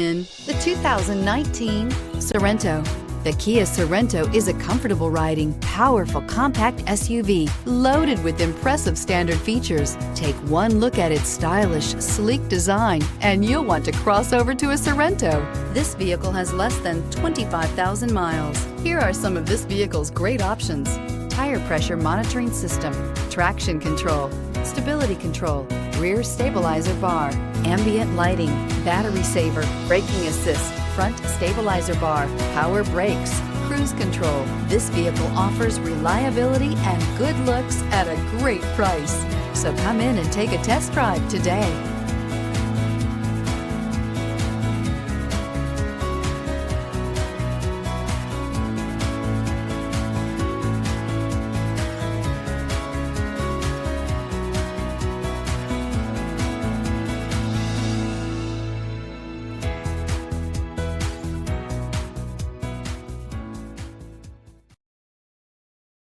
In the 2019 Sorento. The Kia Sorento is a comfortable riding, powerful compact SUV loaded with impressive standard features. Take one look at its stylish, sleek design and you'll want to cross over to a Sorento. This vehicle has less than 25,000 miles. Here are some of this vehicle's great options: tire pressure monitoring system, traction control, stability control, rear stabilizer bar, ambient lighting, battery saver, braking assist, front stabilizer bar, power brakes, cruise control. This vehicle offers reliability and good looks at a great price. So come in and take a test drive today.